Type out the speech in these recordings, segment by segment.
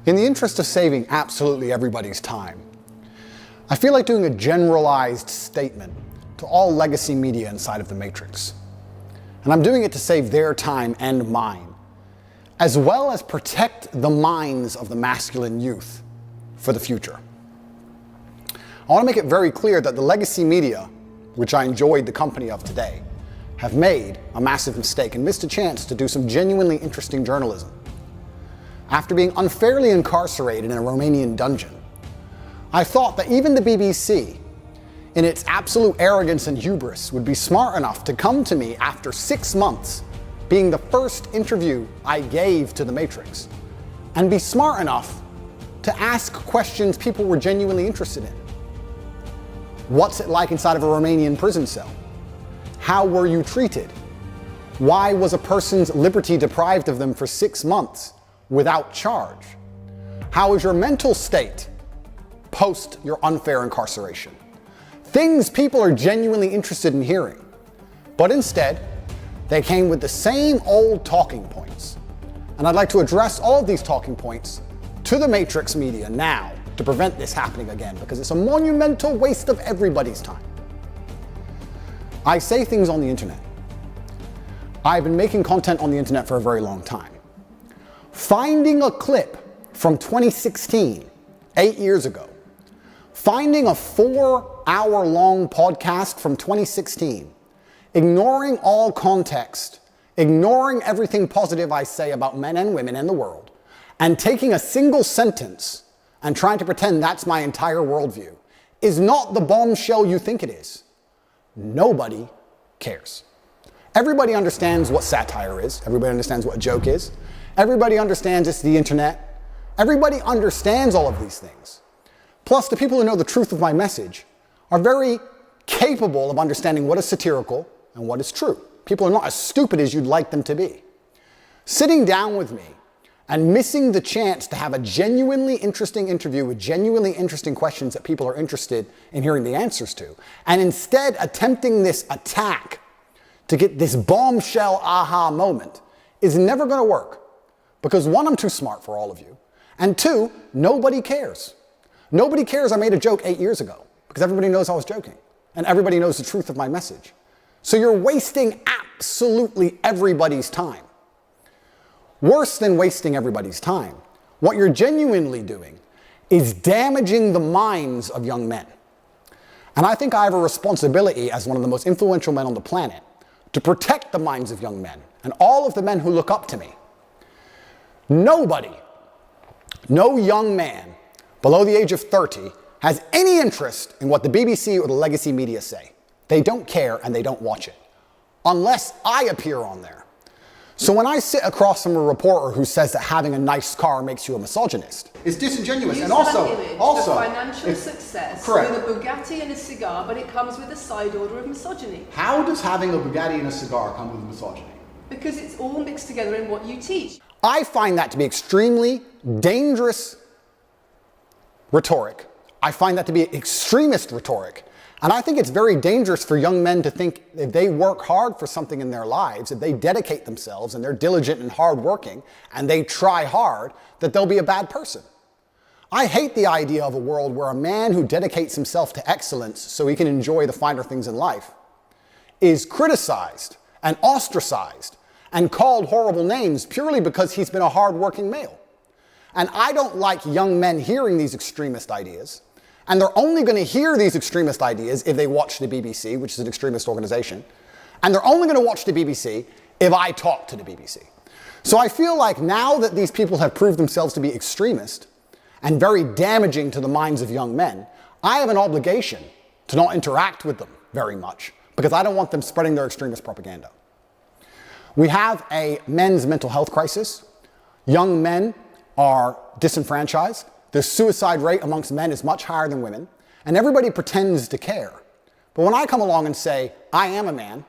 In the interest of saving absolutely everybody's time, I feel like doing a generalized statement to all legacy media inside of the Matrix. And I'm doing it to save their time and mine, as well as protect the minds of the masculine youth for the future. I want to make it very clear that the legacy media, which I enjoyed the company of today, have made a massive mistake and missed a chance to do some genuinely interesting journalism. After being unfairly incarcerated in a Romanian dungeon, I thought that even the BBC, in its absolute arrogance and hubris, would be smart enough to come to me after 6 months, being the first interview I gave to the Matrix, and be smart enough to ask questions people were genuinely interested in. What's it like inside of a Romanian prison cell? How were you treated? Why was a person's liberty deprived of them for 6 months without charge? How is your mental state post your unfair incarceration? Things people are genuinely interested in hearing. But instead, they came with the same old talking points. And I'd like to address all of these talking points to the Matrix media now to prevent this happening again, because it's a monumental waste of everybody's time. I say things on the internet. I've been making content on the internet for a very long time. Finding a clip from 2016, 8 years ago, finding a 4-hour-long podcast from 2016, ignoring all context, ignoring everything positive I say about men and women and the world, and taking a single sentence and trying to pretend that's my entire worldview is not the bombshell you think it is. Nobody cares. Everybody understands what satire is. Everybody understands what a joke is. Everybody understands it's the internet. Everybody understands all of these things. Plus, the people who know the truth of my message are very capable of understanding what is satirical and what is true. People are not as stupid as you'd like them to be. Sitting down with me and missing the chance to have a genuinely interesting interview with genuinely interesting questions that people are interested in hearing the answers to, and instead attempting this attack to get this bombshell aha moment is never going to work. Because one, I'm too smart for all of you. And two, nobody cares. Nobody cares I made a joke 8 years ago, because everybody knows I was joking. And everybody knows the truth of my message. So you're wasting absolutely everybody's time. Worse than wasting everybody's time, what you're genuinely doing is damaging the minds of young men. And I think I have a responsibility as one of the most influential men on the planet to protect the minds of young men and all of the men who look up to me. Nobody, no young man below the age of 30 has any interest in what the BBC or the legacy media say. They don't care and they don't watch it, unless I appear on there. So when I sit across from a reporter who says that having a nice car makes you a misogynist, it's disingenuous. You and also of financial success correct. with a Bugatti and a cigar, but it comes with a side order of misogyny. How does having a Bugatti and a cigar come with misogyny? Because it's all mixed together in what you teach. I find that to be extremely dangerous rhetoric. I find that to be extremist rhetoric. And I think it's very dangerous for young men to think if they work hard for something in their lives, if they dedicate themselves and they're diligent and hardworking and they try hard, that they'll be a bad person. I hate the idea of a world where a man who dedicates himself to excellence so he can enjoy the finer things in life is criticized and ostracized and called horrible names purely because he's been a hardworking male. And I don't like young men hearing these extremist ideas. And they're only going to hear these extremist ideas if they watch the BBC, which is an extremist organization. And they're only going to watch the BBC if I talk to the BBC. So I feel like now that these people have proved themselves to be extremist and very damaging to the minds of young men, I have an obligation to not interact with them very much, because I don't want them spreading their extremist propaganda. We have a men's mental health crisis. Young men are disenfranchised. The suicide rate amongst men is much higher than women, and everybody pretends to care. But when I come along and say, I am a man,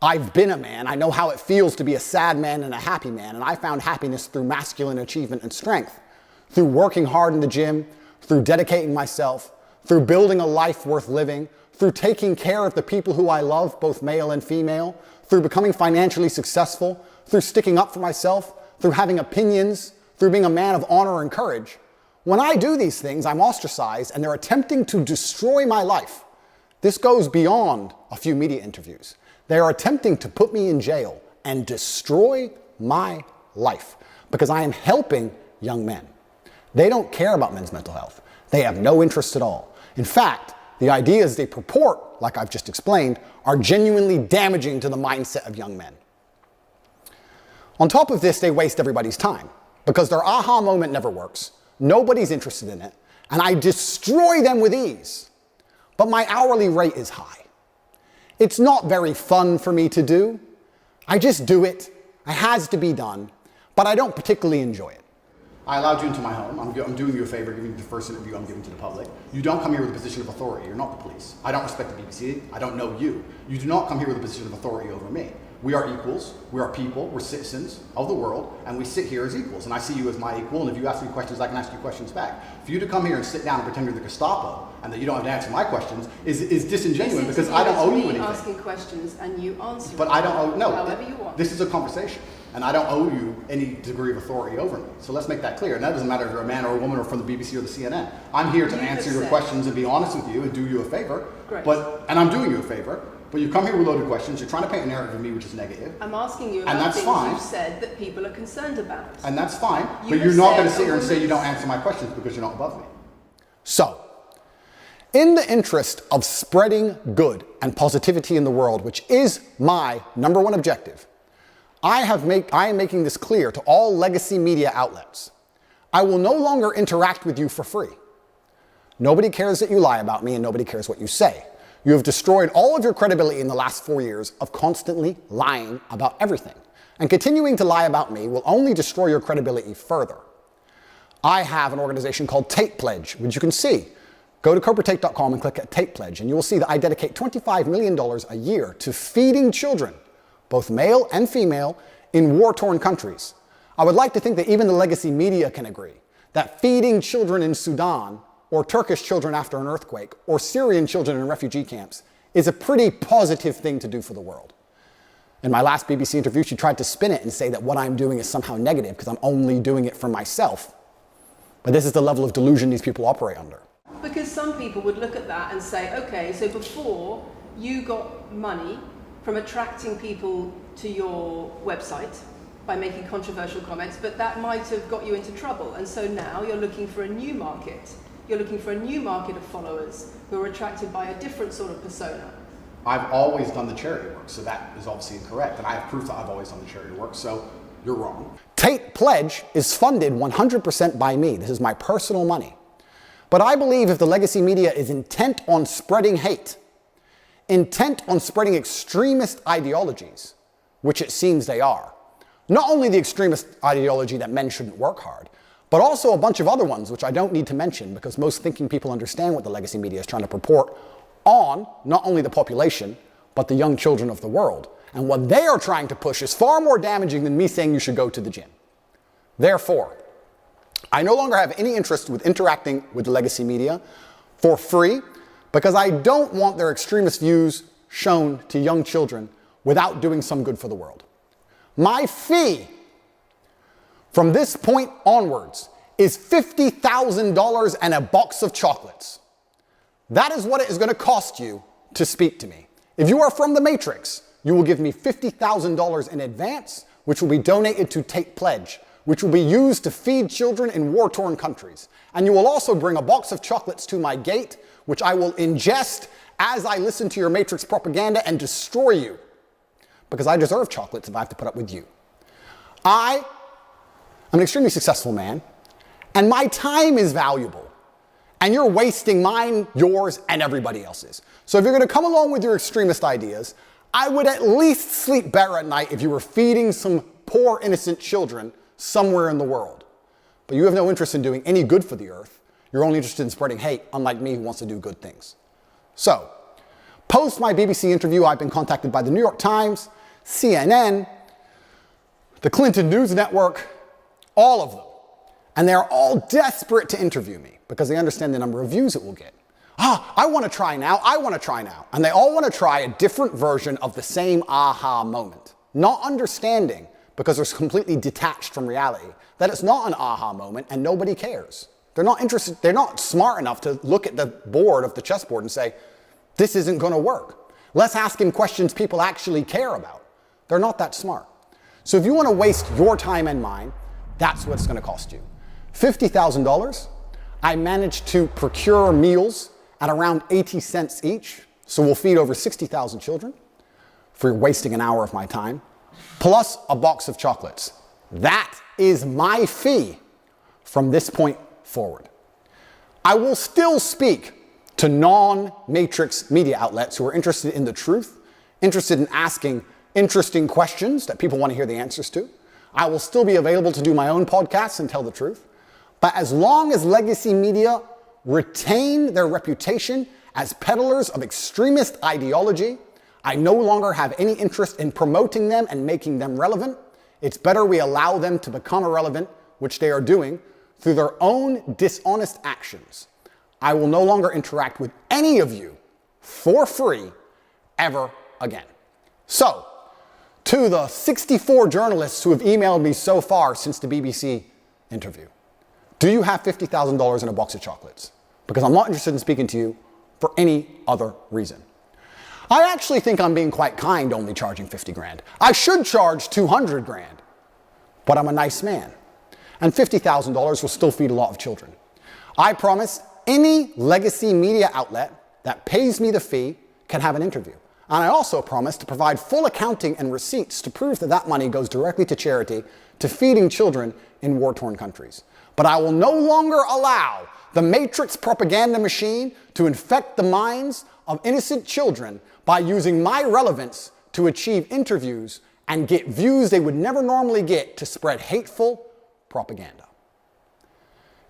I've been a man, I know how it feels to be a sad man and a happy man, and I found happiness through masculine achievement and strength, through working hard in the gym, through dedicating myself, through building a life worth living, through taking care of the people who I love, both male and female, through becoming financially successful, through sticking up for myself, through having opinions, through being a man of honor and courage, when I do these things, I'm ostracized and they're attempting to destroy my life. This goes beyond a few media interviews. They are attempting to put me in jail and destroy my life because I am helping young men. They don't care about men's mental health. They have no interest at all. In fact, the ideas they purport, like I've just explained, are genuinely damaging to the mindset of young men. On top of this, they waste everybody's time because their aha moment never works. Nobody's interested in it, and I destroy them with ease. But my hourly rate is high. It's not very fun for me to do. I just do it. It has to be done, but I don't particularly enjoy it. I allowed you into my home. I'm doing you a favor, giving you the first interview I'm giving to the public. You don't come here with a position of authority. You're not the police. I don't respect the BBC. I don't know you. You do not come here with a position of authority over me. We are equals. We are people. We're citizens of the world, and we sit here as equals. And I see you as my equal, and if you ask me questions, I can ask you questions back. For you to come here and sit down and pretend you're the Gestapo, and that you don't have to answer my questions, is disingenuous because I don't owe you anything. Asking questions and you answer. But I don't owe, no. However you want. This is a conversation. And I don't owe you any degree of authority over me. So let's make that clear. And that doesn't matter if you're a man or a woman or from the BBC or the CNN. I'm here to answer your questions and be honest with you and do you a favor. Great. And I'm doing you a favor. But you come here with loaded questions. You're trying to paint a narrative of me which is negative. I'm asking you about things you've said that people are concerned about. And that's fine. But you're not going to sit here and say you don't answer my questions because you're not above me. So, in the interest of spreading good and positivity in the world, which is my number one objective, I am making this clear to all legacy media outlets. I will no longer interact with you for free. Nobody cares that you lie about me and nobody cares what you say. You have destroyed all of your credibility in the last 4 years of constantly lying about everything. And continuing to lie about me will only destroy your credibility further. I have an organization called Tate Pledge, which you can see. Go to cobratate.com and click at Tate Pledge, and you will see that I dedicate $25 million a year to feeding children, both male and female, in war-torn countries. I would like to think that even the legacy media can agree that feeding children in Sudan, or Turkish children after an earthquake, or Syrian children in refugee camps is a pretty positive thing to do for the world. In my last BBC interview, she tried to spin it and say that what I'm doing is somehow negative because I'm only doing it for myself. But this is the level of delusion these people operate under. Because some people would look at that and say, okay, so before you got money from attracting people to your website by making controversial comments, but that might have got you into trouble. And so now you're looking for a new market. You're looking for a new market of followers who are attracted by a different sort of persona. I've always done the charity work, so that is obviously incorrect. And I have proof that I've always done the charity work, so you're wrong. Tate Pledge is funded 100% by me. This is my personal money. But I believe if the legacy media is intent on spreading hate, intent on spreading extremist ideologies, which it seems they are, not only the extremist ideology that men shouldn't work hard, but also a bunch of other ones, which I don't need to mention because most thinking people understand what the legacy media is trying to purport on not only the population, but the young children of the world. And what they are trying to push is far more damaging than me saying you should go to the gym. Therefore, I no longer have any interest with interacting with the legacy media for free because I don't want their extremist views shown to young children without doing some good for the world. My fee from this point onwards is $50,000 and a box of chocolates. That is what it is going to cost you to speak to me. If you are from the Matrix, you will give me $50,000 in advance, which will be donated to Tate Pledge, which will be used to feed children in war-torn countries. And you will also bring a box of chocolates to my gate, which I will ingest as I listen to your Matrix propaganda and destroy you. Because I deserve chocolates if I have to put up with you. I'm an extremely successful man, and my time is valuable. And you're wasting mine, yours, and everybody else's. So if you're going to come along with your extremist ideas, I would at least sleep better at night if you were feeding some poor, innocent children somewhere in the world. But you have no interest in doing any good for the earth. You're only interested in spreading hate, unlike me who wants to do good things. So, post my BBC interview, I've been contacted by the New York Times, CNN, the Clinton News Network, all of them. And they're all desperate to interview me because they understand the number of views it will get. I want to try now, I want to try now. And they all want to try a different version of the same aha moment. Not understanding, because they're completely detached from reality, that it's not an aha moment and nobody cares. They're not interested, they're not smart enough to look at the board of the chessboard and say, this isn't going to work. Let's ask him questions people actually care about. They're not that smart. So if you want to waste your time and mine, that's what it's going to cost you. $50,000, I managed to procure meals at around 80 cents each, so we'll feed over 60,000 children for wasting an hour of my time, plus a box of chocolates. That is my fee from this point forward. I will still speak to non-matrix media outlets who are interested in the truth, interested in asking interesting questions that people want to hear the answers to. I will still be available to do my own podcasts and tell the truth. But as long as legacy media retain their reputation as peddlers of extremist ideology, I no longer have any interest in promoting them and making them relevant. It's better we allow them to become irrelevant, which they are doing, through their own dishonest actions. I will no longer interact with any of you for free ever again. So, to the 64 journalists who have emailed me so far since the BBC interview, do you have $50,000 in a box of chocolates? Because I'm not interested in speaking to you for any other reason. I actually think I'm being quite kind only charging 50 grand. I should charge 200 grand, but I'm a nice man. And $50,000 will still feed a lot of children. I promise any legacy media outlet that pays me the fee can have an interview. And I also promise to provide full accounting and receipts to prove that that money goes directly to charity, to feeding children in war-torn countries. But I will no longer allow the matrix propaganda machine to infect the minds of innocent children by using my relevance to achieve interviews and get views they would never normally get to spread hateful propaganda.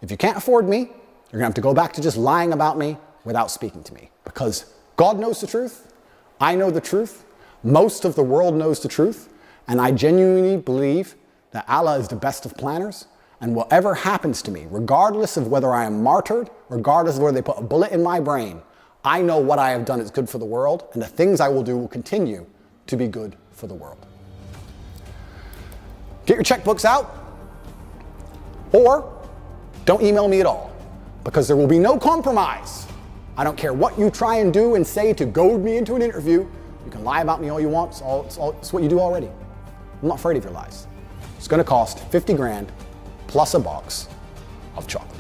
If you can't afford me, you're going to have to go back to just lying about me without speaking to me. Because God knows the truth, I know the truth, most of the world knows the truth, and I genuinely believe that Allah is the best of planners, and whatever happens to me, regardless of whether I am martyred, regardless of whether they put a bullet in my brain, I know what I have done is good for the world, and the things I will do will continue to be good for the world. Get your checkbooks out, or don't email me at all, because there will be no compromise. I don't care what you try and do and say to goad me into an interview. You can lie about me all you want. It's what you do already. I'm not afraid of your lies. It's going to cost 50 grand plus a box of chocolate.